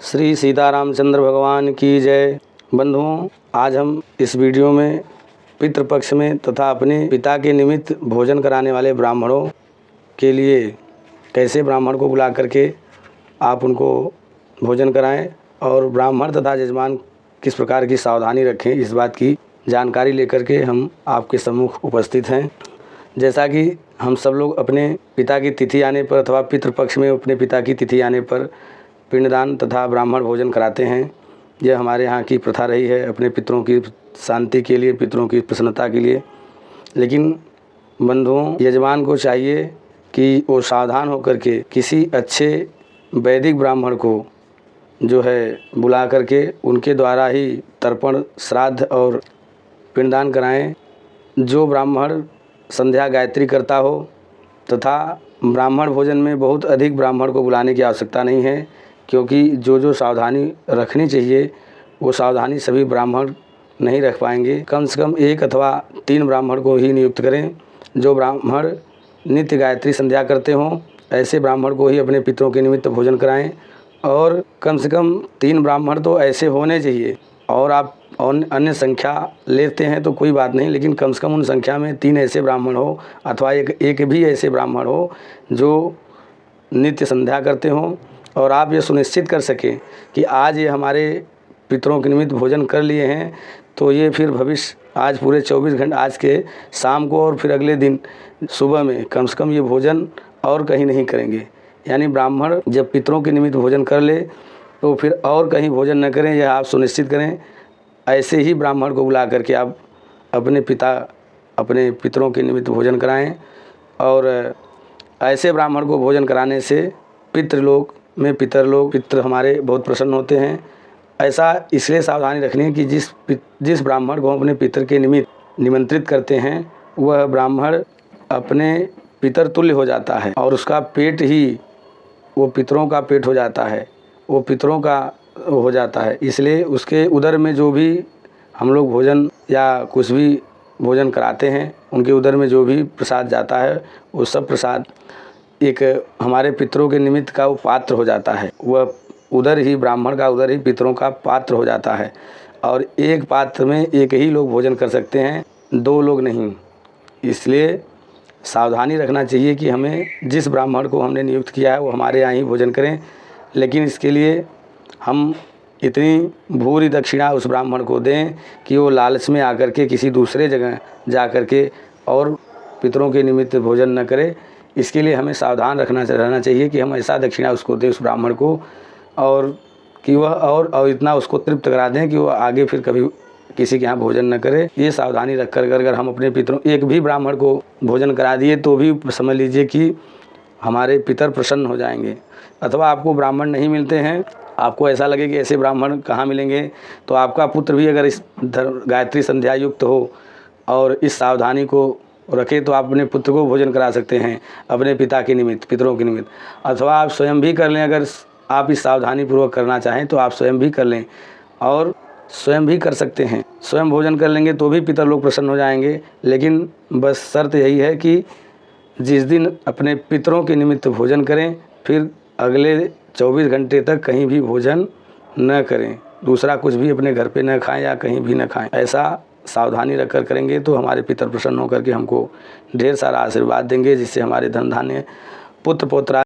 श्री सीतारामचंद्र भगवान की जय। बंधुओं, आज हम इस वीडियो में पितृपक्ष में तथा अपने पिता के निमित्त भोजन कराने वाले ब्राह्मणों के लिए कैसे ब्राह्मण को बुला करके आप उनको भोजन कराएं और ब्राह्मण तथा यजमान किस प्रकार की सावधानी रखें, इस बात की जानकारी लेकर के हम आपके सम्मुख उपस्थित हैं। जैसा कि हम सब लोग अपने पिता की तिथि आने पर अथवा पितृपक्ष में अपने पिता की तिथि आने पर पिंडदान तथा ब्राह्मण भोजन कराते हैं। यह हमारे यहाँ की प्रथा रही है अपने पितरों की शांति के लिए, पितरों की प्रसन्नता के लिए। लेकिन बंधुओं, यजमान को चाहिए कि वो सावधान होकर के किसी अच्छे वैदिक ब्राह्मण को जो है बुला करके उनके द्वारा ही तर्पण, श्राद्ध और पिंडदान कराएं। जो ब्राह्मण संध्या गायत्री करता हो तथा ब्राह्मण भोजन में बहुत अधिक ब्राह्मण को बुलाने की आवश्यकता नहीं है, क्योंकि जो सावधानी रखनी चाहिए वो सावधानी सभी ब्राह्मण नहीं रख पाएंगे। कम से कम 1 अथवा 3 ब्राह्मण को ही नियुक्त करें। जो ब्राह्मण नित्य गायत्री संध्या करते हों ऐसे ब्राह्मण को ही अपने पितरों के निमित्त भोजन कराएं। और कम से कम 3 ब्राह्मण तो ऐसे होने चाहिए। और आप अन्य संख्या लेते हैं तो कोई बात नहीं, लेकिन कम से कम उन संख्या में 3 ऐसे ब्राह्मण हो अथवा एक भी ऐसे ब्राह्मण हो जो नित्य संध्या करते हों और आप ये सुनिश्चित कर सकें कि आज ये हमारे पितरों के निमित्त भोजन कर लिए हैं तो ये फिर भविष्य आज पूरे 24 घंटे, आज के शाम को और फिर अगले दिन सुबह में कम से कम ये भोजन और कहीं नहीं करेंगे। यानी ब्राह्मण जब पितरों के निमित्त भोजन कर ले तो फिर और कहीं भोजन न करें, यह आप सुनिश्चित करें। ऐसे ही ब्राह्मण को बुला करके आप अपने पितरों के निमित्त भोजन कराएं। और ऐसे ब्राह्मण को भोजन कराने से पितर हमारे बहुत प्रसन्न होते हैं। ऐसा इसलिए सावधानी रखनी है कि जिस ब्राह्मण को हम अपने पितर के निमित्त निमंत्रित करते हैं वह ब्राह्मण अपने पितर तुल्य हो जाता है और उसका पेट ही वो पितरों का पेट हो जाता है, वो पितरों का हो जाता है। इसलिए उसके उदर में जो भी हम लोग भोजन या कुछ भी भोजन कराते हैं उनके उदर में जो भी प्रसाद जाता है वो सब प्रसाद एक हमारे पितरों के निमित्त का वो पात्र हो जाता है। वह उधर ही ब्राह्मण का उधर ही पितरों का पात्र हो जाता है। और एक पात्र में एक ही लोग भोजन कर सकते हैं, 2 लोग नहीं। इसलिए सावधानी रखना चाहिए कि हमें जिस ब्राह्मण को हमने नियुक्त किया है वो हमारे यहाँ ही भोजन करें। लेकिन इसके लिए हम इतनी भूरी दक्षिणा उस ब्राह्मण को दें कि वो लालच में आकर के किसी दूसरे जगह जा कर के और पितरों के निमित्त भोजन न करे। इसके लिए हमें सावधान रहना चाहिए कि हम ऐसा दक्षिणा उसको दें उस ब्राह्मण को, और कि वह और इतना उसको तृप्त करा दें कि वो आगे फिर कभी किसी के यहाँ भोजन न करे। ये सावधानी रख कर अगर हम अपने पितरों एक भी ब्राह्मण को भोजन करा दिए तो भी समझ लीजिए कि हमारे पितर प्रसन्न हो जाएंगे। अथवा आपको ब्राह्मण नहीं मिलते हैं, आपको ऐसा लगे कि ऐसे ब्राह्मण कहाँ मिलेंगे, तो आपका पुत्र भी अगर इस गायत्री संध्या युक्त हो और इस सावधानी को रखे तो आप अपने पुत्र को भोजन करा सकते हैं अपने पिता के निमित्त, पितरों के निमित्त। अथवा आप स्वयं भी कर लें, अगर आप इस सावधानी पूर्वक करना चाहें तो आप स्वयं भी कर लें और स्वयं भी कर सकते हैं। स्वयं भोजन कर लेंगे तो भी पितर लोग प्रसन्न हो जाएंगे। लेकिन बस शर्त यही है कि जिस दिन अपने पितरों के निमित्त भोजन करें फिर अगले 24 घंटे तक कहीं भी भोजन न करें, दूसरा कुछ भी अपने घर पे न खाएं या कहीं भी न खाएं। ऐसा सावधानी रखकर करेंगे तो हमारे पितर प्रसन्न होकर के हमको ढेर सारा आशीर्वाद देंगे, जिससे हमारे धन धान्य पुत्र पौत्र